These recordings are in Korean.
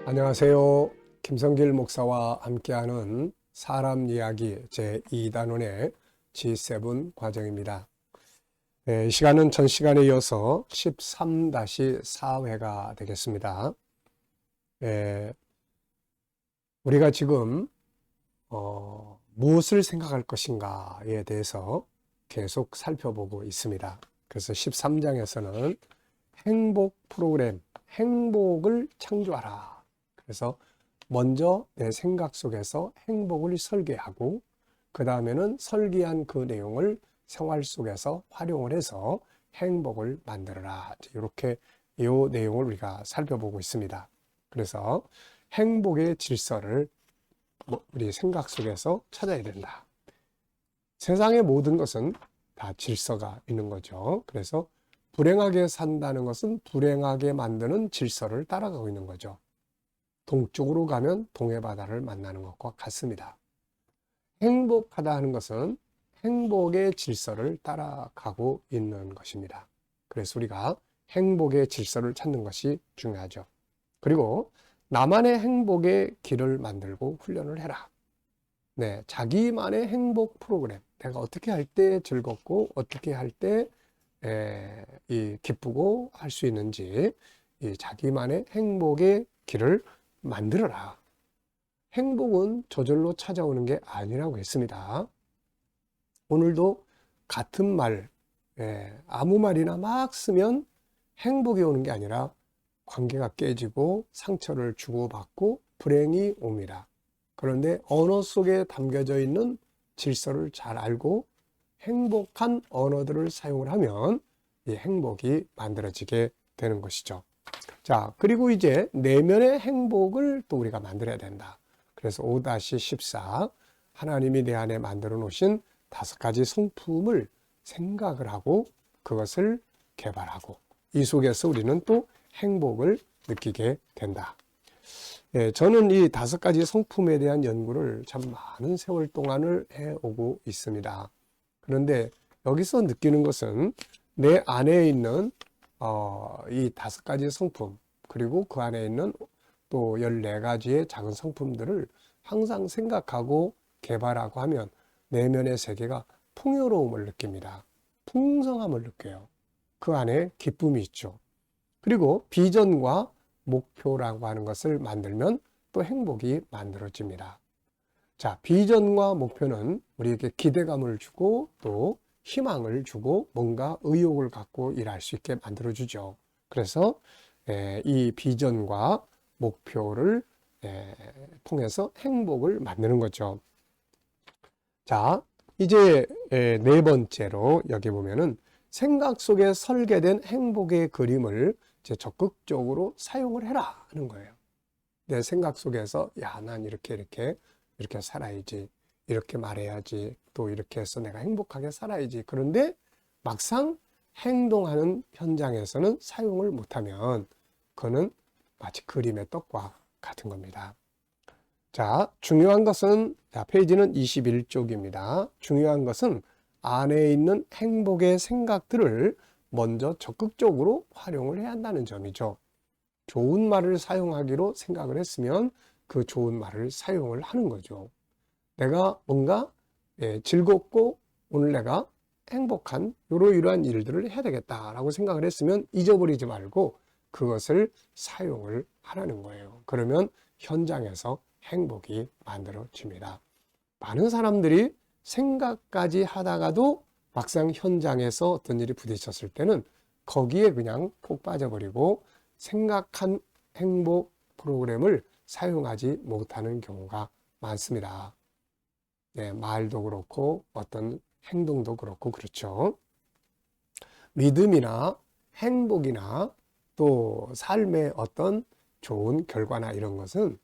안녕하세요. 김성길 목사와 함께하는 사람 이야기 제2단원의 G7 과정입니다. 이 시간은 전 시간에 이어서 13-4회가 되겠습니다. 우리가 지금 무엇을 생각할 것인가에 대해서 계속 살펴보고 있습니다. 그래서 13장에서는 행복 프로그램, 행복을 창조하라. 그래서 먼저 내 생각 속에서 행복을 설계하고 그 다음에는 설계한 그 내용을 생활 속에서 활용을 해서 행복을 만들어라. 이렇게 이 내용을 우리가 살펴보고 있습니다. 그래서 행복의 질서를 우리 생각 속에서 찾아야 된다. 세상의 모든 것은 다 질서가 있는 거죠. 그래서 불행하게 산다는 것은 불행하게 만드는 질서를 따라가고 있는 거죠. 동쪽으로 가면 동해 바다를 만나는 것과 같습니다. 행복하다 하는 것은 행복의 질서를 따라가고 있는 것입니다. 그래서 우리가 행복의 질서를 찾는 것이 중요하죠. 그리고 나만의 행복의 길을 만들고 훈련을 해라. 네, 자기만의 행복 프로그램. 내가 어떻게 할 때 즐겁고 어떻게 할 때 기쁘고 할 수 있는지 이 자기만의 행복의 길을 만들어라. 행복은 저절로 찾아오는 게 아니라고 했습니다. 오늘도 같은 말, 아무 말이나 막 쓰면 행복이 오는 게 아니라 관계가 깨지고 상처를 주고받고 불행이 옵니다. 그런데 언어 속에 담겨져 있는 질서를 잘 알고 행복한 언어들을 사용을 하면 이 행복이 만들어지게 되는 것이죠. 자, 그리고 이제 내면의 행복을 또 우리가 만들어야 된다. 그래서 5-14 하나님이 내 안에 만들어 놓으신 5가지 성품을 생각을 하고 그것을 개발하고 이 속에서 우리는 또 행복을 느끼게 된다. 저는 이 5가지 성품에 대한 연구를 참 많은 세월 동안을 해오고 있습니다. 그런데 여기서 느끼는 것은 내 안에 있는 이 5가지 성품 그리고 그 안에 있는 또 14가지의 작은 성품들을 항상 생각하고 개발하고 하면 내면의 세계가 풍요로움을 느낍니다. 풍성함을 느껴요. 그 안에 기쁨이 있죠. 그리고 비전과 목표라고 하는 것을 만들면 또 행복이 만들어집니다. 자, 비전과 목표는 우리에게 기대감을 주고 또 희망을 주고 뭔가 의욕을 갖고 일할 수 있게 만들어주죠. 그래서 이 비전과 목표를 통해서 행복을 만드는 거죠. 자, 이제 4번째로 여기 보면은 생각 속에 설계된 행복의 그림을 이제 적극적으로 사용을 해라 하는 거예요. 내 생각 속에서 난 이렇게 살아야지, 이렇게 말해야지, 또 이렇게 해서 내가 행복하게 살아야지. 그런데 막상 행동하는 현장에서는 사용을 못하면 그거는 마치 그림의 떡과 같은 겁니다. 자, 중요한 것은 페이지는 21쪽입니다. 중요한 것은 안에 있는 행복의 생각들을 먼저 적극적으로 활용을 해야 한다는 점이죠. 좋은 말을 사용하기로 생각을 했으면 그 좋은 말을 사용을 하는 거죠. 내가 뭔가 즐겁고 오늘 내가 행복한 이러이러한 일들을 해야 되겠다라고 생각을 했으면 잊어버리지 말고 그것을 사용을 하라는 거예요. 그러면 현장에서 행복이 만들어집니다. 많은 사람들이 생각까지 하다가도 막상 현장에서 어떤 일이 부딪혔을 때는 거기에 그냥 푹 빠져버리고 생각한 행복 프로그램을 사용하지 못하는 경우가 많습니다. 말도 그렇고 어떤 행동도 그렇고 그렇죠. 믿음이나 행복이나 또 삶의 어떤 좋은 결과나 이런 것은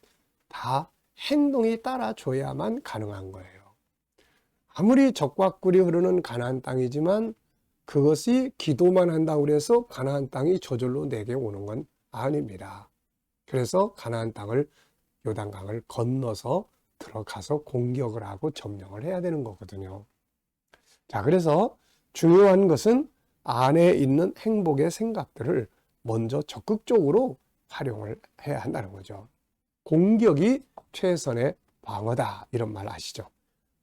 다 행동이 따라줘야만 가능한 거예요. 아무리 적과 꿀이 흐르는 가나안 땅이지만 그것이 기도만 한다고 해서 가나안 땅이 저절로 내게 오는 건 아닙니다. 그래서 가나안 땅을 요단강을 건너서 들어가서 공격을 하고 점령을 해야 되는 거거든요. 자, 그래서 중요한 것은 안에 있는 행복의 생각들을 먼저 적극적으로 활용을 해야 한다는 거죠. 공격이 최선의 방어다. 이런 말 아시죠?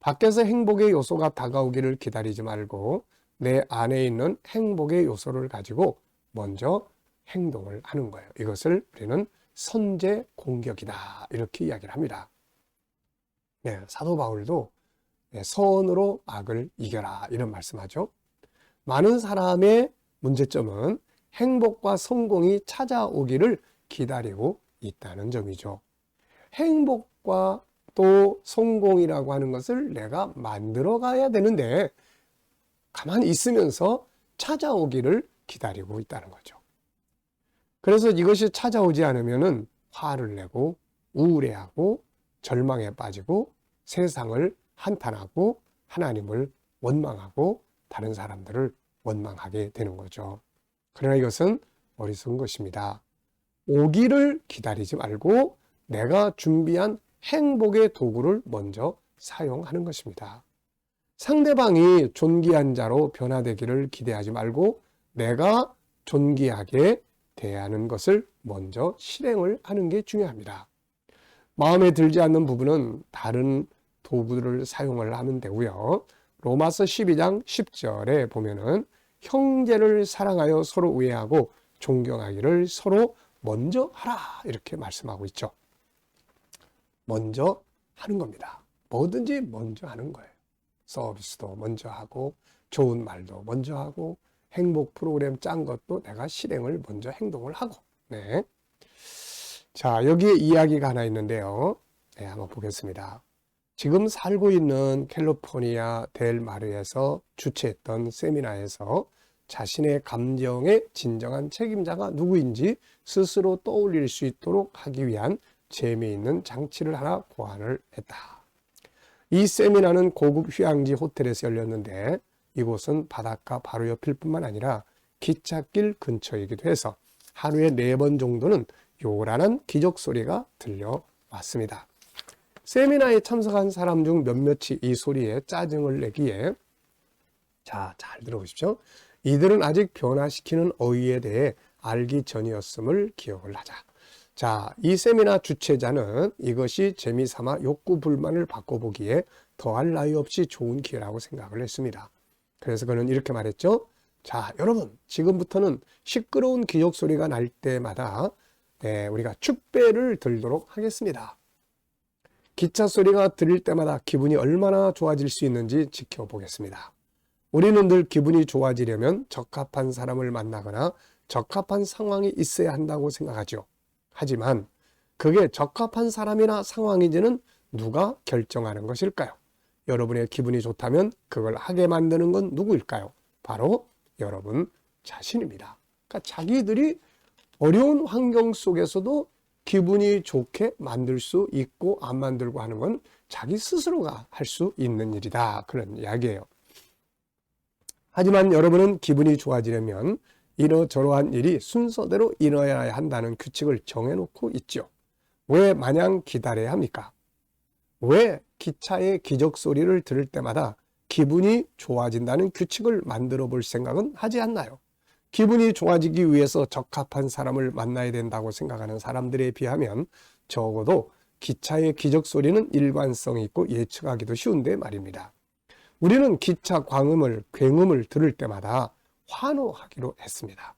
밖에서 행복의 요소가 다가오기를 기다리지 말고 내 안에 있는 행복의 요소를 가지고 먼저 행동을 하는 거예요. 이것을 우리는 선제 공격이다. 이렇게 이야기를 합니다. 네, 사도 바울도 선으로 악을 이겨라. 이런 말씀하죠. 많은 사람의 문제점은 행복과 성공이 찾아오기를 기다리고 있다는 점이죠. 행복과 또 성공이라고 하는 것을 내가 만들어 가야 되는데 가만히 있으면서 찾아오기를 기다리고 있다는 거죠. 그래서 이것이 찾아오지 않으면은 화를 내고 우울해하고 절망에 빠지고 세상을 한탄하고 하나님을 원망하고 다른 사람들을 원망하게 되는 거죠. 그러나 이것은 어리석은 것입니다. 오기를 기다리지 말고 내가 준비한 행복의 도구를 먼저 사용하는 것입니다. 상대방이 존귀한 자로 변화되기를 기대하지 말고 내가 존귀하게 대하는 것을 먼저 실행을 하는 게 중요합니다. 마음에 들지 않는 부분은 다른 도구들을 사용을 하면 되고요. 로마서 12장 10절에 보면은 형제를 사랑하여 서로 우애하고 존경하기를 서로 먼저 하라 이렇게 말씀하고 있죠. 먼저 하는 겁니다. 뭐든지 먼저 하는 거예요. 서비스도 먼저 하고 좋은 말도 먼저 하고 행복 프로그램 짠 것도 내가 실행을 먼저 행동을 하고. 네. 자, 여기에 이야기가 하나 있는데요. 네, 한번 보겠습니다. 지금 살고 있는 캘리포니아 델마르에서 주최했던 세미나에서 자신의 감정의 진정한 책임자가 누구인지 스스로 떠올릴 수 있도록 하기 위한 재미있는 장치를 하나 고안을 했다. 이 세미나는 고급 휴양지 호텔에서 열렸는데 이곳은 바닷가 바로 옆일 뿐만 아니라 기찻길 근처이기도 해서 하루에 4번 정도는 요란한 기적 소리가 들려왔습니다. 세미나에 참석한 사람 중 몇몇이 이 소리에 짜증을 내기에 자, 잘 들어보십시오. 이들은 아직 변화시키는 어휘에 대해 알기 전이었음을 기억을 하자. 자, 이 세미나 주최자는 이것이 재미삼아 욕구 불만을 바꿔보기에 더할 나위 없이 좋은 기회라고 생각을 했습니다. 그래서 그는 이렇게 말했죠. 자, 여러분, 지금부터는 시끄러운 기적 소리가 날 때마다 우리가 축배를 들도록 하겠습니다. 기차 소리가 들릴 때마다 기분이 얼마나 좋아질 수 있는지 지켜보겠습니다. 우리는 늘 기분이 좋아지려면 적합한 사람을 만나거나 적합한 상황이 있어야 한다고 생각하죠. 하지만 그게 적합한 사람이나 상황인지는 누가 결정하는 것일까요? 여러분의 기분이 좋다면 그걸 하게 만드는 건 누구일까요? 바로 여러분 자신입니다. 그러니까 자기들이 어려운 환경 속에서도 기분이 좋게 만들 수 있고 안 만들고 하는 건 자기 스스로가 할 수 있는 일이다. 그런 이야기예요. 하지만 여러분은 기분이 좋아지려면 이러저러한 일이 순서대로 일어나야 한다는 규칙을 정해놓고 있죠. 왜 마냥 기다려야 합니까? 왜 기차의 기적 소리를 들을 때마다 기분이 좋아진다는 규칙을 만들어 볼 생각은 하지 않나요? 기분이 좋아지기 위해서 적합한 사람을 만나야 된다고 생각하는 사람들에 비하면 적어도 기차의 기적 소리는 일관성이 있고 예측하기도 쉬운데 말입니다. 우리는 기차 굉음을 들을 때마다 환호하기로 했습니다.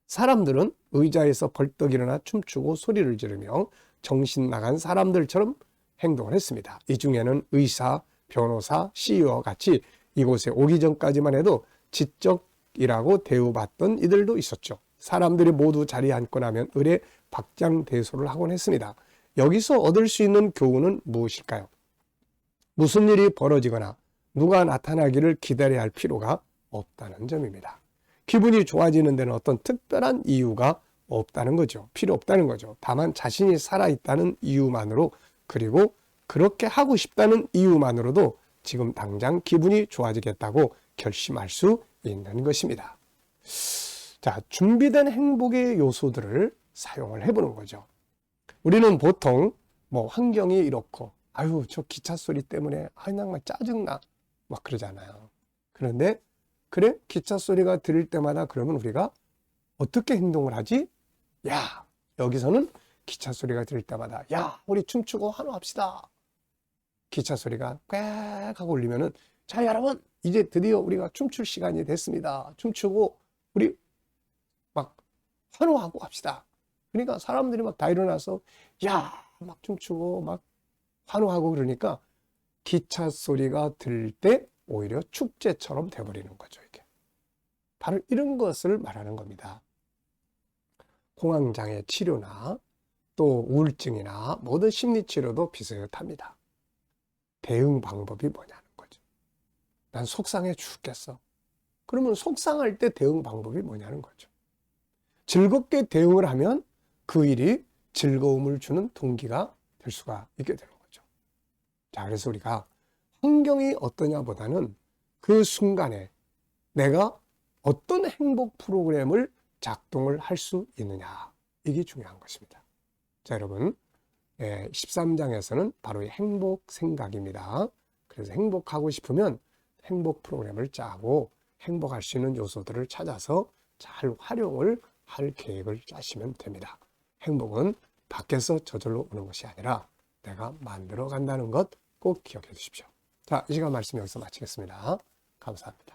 사람들은 의자에서 벌떡 일어나 춤추고 소리를 지르며 정신 나간 사람들처럼 행동을 했습니다. 이 중에는 의사, 변호사, CEO와 같이 이곳에 오기 전까지만 해도 지적이라고 대우받던 이들도 있었죠. 사람들이 모두 자리에 앉고 나면 을에 박장대소를 하곤 했습니다. 여기서 얻을 수 있는 교훈은 무엇일까요? 무슨 일이 벌어지거나 누가 나타나기를 기다려야 할 필요가 없다는 점입니다. 기분이 좋아지는 데는 어떤 특별한 이유가 없다는 거죠. 필요 없다는 거죠. 다만 자신이 살아있다는 이유만으로 그리고 그렇게 하고 싶다는 이유만으로도 지금 당장 기분이 좋아지겠다고 결심할 수 있는 것입니다. 자, 준비된 행복의 요소들을 사용을 해보는 거죠. 우리는 보통 환경이 이렇고 아유 저 기차 소리 때문에 정말 짜증나 막 그러잖아요. 그런데 그래 기차 소리가 들릴 때마다 그러면 우리가 어떻게 행동을 하지? 야, 여기서는 기차 소리가 들릴 때마다 야, 우리 춤추고 환호합시다. 기차 소리가 꽥 하고 울리면은 자, 여러분, 이제 드디어 우리가 춤출 시간이 됐습니다. 춤추고 우리 막 환호하고 합시다. 그러니까 사람들이 막 다 일어나서 야, 막 춤추고 막 환호하고 그러니까 기차 소리가 들릴 때 오히려 축제처럼 돼버리는 거죠, 이게. 바로 이런 것을 말하는 겁니다. 공황장애 치료나 또 우울증이나 모든 심리치료도 비슷합니다. 대응 방법이 뭐냐는 거죠. 난 속상해 죽겠어. 그러면 속상할 때 대응 방법이 뭐냐는 거죠. 즐겁게 대응을 하면 그 일이 즐거움을 주는 동기가 될 수가 있게 되는 거죠. 자, 그래서 우리가 환경이 어떠냐보다는 그 순간에 내가 어떤 행복 프로그램을 작동을 할 수 있느냐, 이게 중요한 것입니다. 자, 여러분, 13장에서는 바로 이 행복 생각입니다. 그래서 행복하고 싶으면 행복 프로그램을 짜고 행복할 수 있는 요소들을 찾아서 잘 활용을 할 계획을 짜시면 됩니다. 행복은 밖에서 저절로 오는 것이 아니라 내가 만들어 간다는 것 꼭 기억해 주십시오. 자, 이 시간 말씀 여기서 마치겠습니다. 감사합니다.